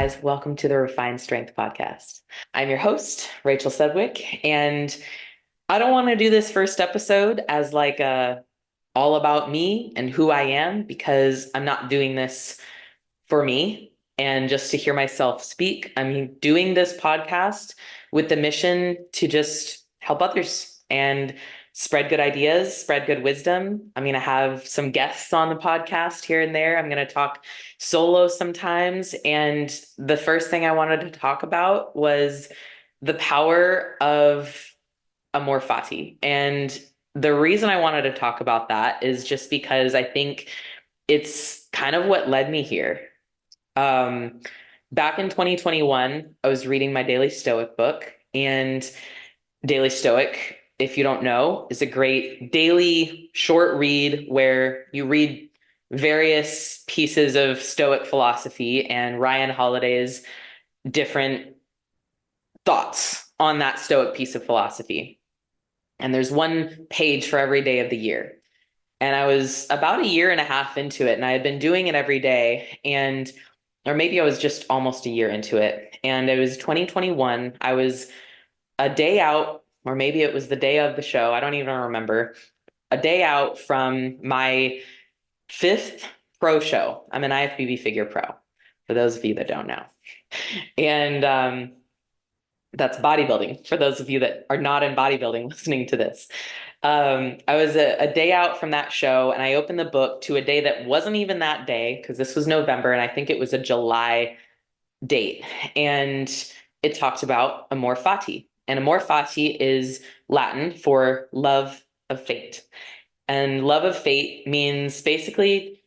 guys. Welcome to the Refined Strength Podcast. I'm your host, Rachel Sedgwick, and I don't want to do this first episode as like a all about me and who I am because I'm not doing this for me and just to hear myself speak. I'm doing this podcast with the mission to just help others and spread good ideas, spread good wisdom. I'm going to have some guests on the podcast here and there. I'm going to talk solo sometimes. And the first thing I wanted to talk about was the power of Amor Fati. And the reason I wanted to talk about that is just because I think it's kind of what led me here. Um, Back in 2021, I was reading my Daily Stoic book, and Daily Stoic, if you don't know, is a great daily short read where you read various pieces of Stoic philosophy and Ryan Holiday's different thoughts on that Stoic piece of philosophy. And there's one page for every day of the year. And I was about a year and a half into it, and I had been doing it every day. And or maybe I was just almost a year into it. And it was 2021. I was a day out, or maybe it was the day of the show. I don't even remember. A day out from my fifth pro show. I'm an IFBB figure pro, for those of you that don't know. And that's bodybuilding, for those of you that are not in bodybuilding listening to this. I was a day out from that show, and I opened the book to a day that wasn't even that day because this was November, and I think it was a July date. And it talked about Amor Fati. And Amor Fati is Latin for love of fate. And love of fate means basically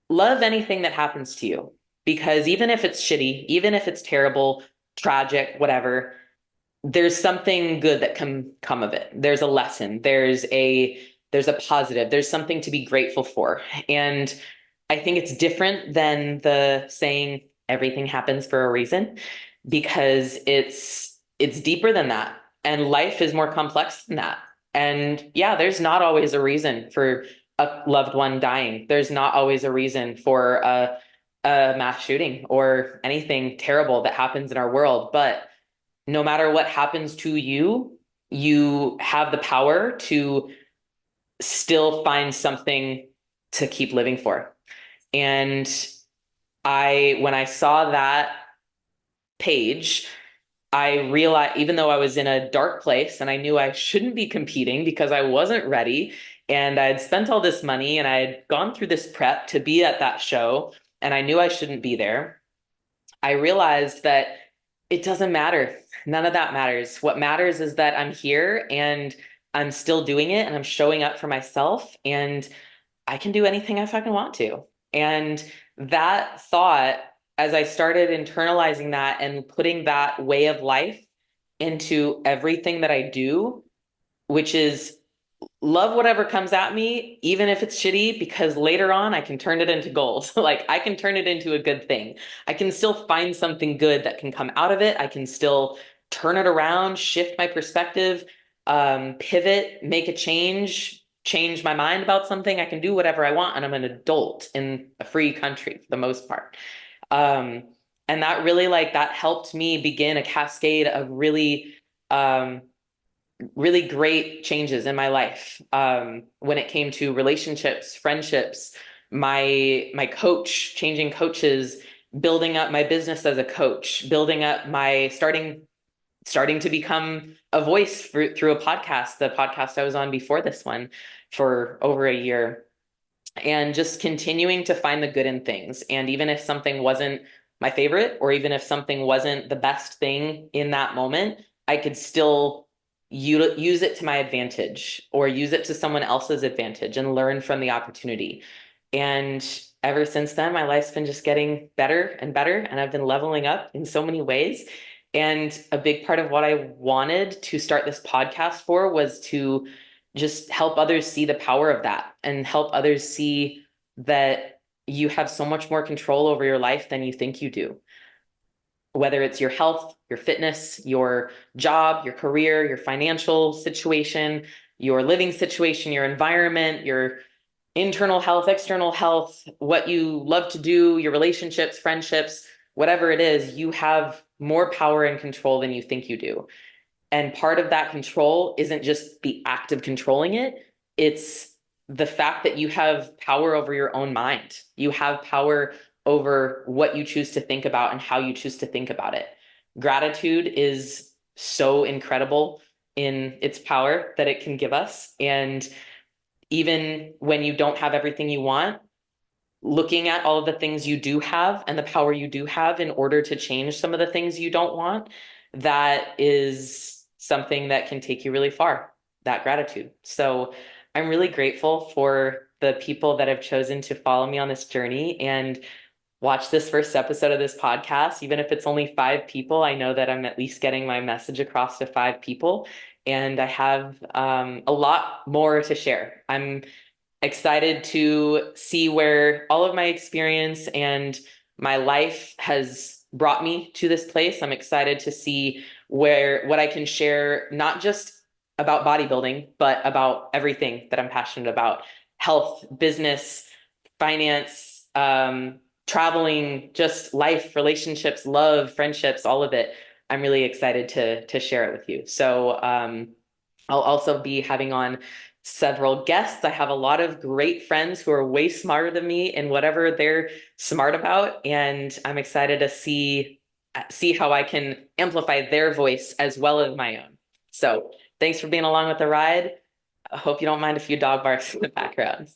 love anything that happens to you. Because even if it's shitty, even if it's terrible, tragic, whatever, there's something good that can come of it. There's a lesson. There's a positive. There's something to be grateful for. And I think it's different than the saying everything happens for a reason because it's deeper than that. And life is more complex than that. And yeah, there's not always a reason for a loved one dying. There's not always a reason for a mass shooting or anything terrible that happens in our world. But no matter what happens to you, you have the power to still find something to keep living for. And when I saw that page, I realized, even though I was in a dark place and I knew I shouldn't be competing because I wasn't ready, and I had spent all this money and I had gone through this prep to be at that show, and I knew I shouldn't be there, I realized that it doesn't matter. None of that matters. What matters is that I'm here and I'm still doing it and I'm showing up for myself and I can do anything I fucking want to. And that thought, as I started internalizing that and putting that way of life into everything that I do, which is love whatever comes at me, even if it's shitty, because later on I can turn it into gold. Like I can turn it into a good thing. I can still find something good that can come out of it. I can still turn it around, shift my perspective, pivot, make a change my mind about something. I can do whatever I want, and I'm an adult in a free country for the most part. Um, and that really that helped me begin a cascade of um, really great changes in my life when it came to relationships, friendships, my coach, changing coaches, building up my business as a coach, building up my starting to become a voice through a podcast, the podcast I was on before this one for over a year, and just continuing to find the good in things. And even if something wasn't my favorite, or even if something wasn't the best thing in that moment, I could still use it to my advantage or use it to someone else's advantage and learn from the opportunity. And ever since then, my life's been just getting better and better, and I've been leveling up in so many ways. And a big part of what I wanted to start this podcast for was to just help others see the power of that and help others see that you have so much more control over your life than you think you do. Whether it's your health, your fitness, your job, your career, your financial situation, your living situation, your environment, your internal health, external health, what you love to do, your relationships, friendships, whatever it is, you have more power and control than you think you do. And part of that control isn't just the act of controlling it, it's the fact that you have power over your own mind. You have power over what you choose to think about and how you choose to think about it. Gratitude is so incredible in its power that it can give us. And even when you don't have everything you want, looking at all of the things you do have and the power you do have in order to change some of the things you don't want, that is something that can take you really far, that gratitude. So I'm really grateful for the people that have chosen to follow me on this journey and watch this first episode of this podcast. Even if it's only 5 people, I know that I'm at least getting my message across to 5 people. And I have a lot more to share. I'm excited to see where all of my experience and my life has brought me to this place. I'm excited to see where what I can share, not just about bodybuilding, but about everything that I'm passionate about: health, business, finance, traveling, just life, relationships, love, friendships, all of it. I'm really excited to share it with you. So I'll also be having on several guests. I have a lot of great friends who are way smarter than me in whatever they're smart about, and I'm excited to see how I can amplify their voice as well as my own. So thanks for being along with the ride. I hope you don't mind a few dog barks in the background.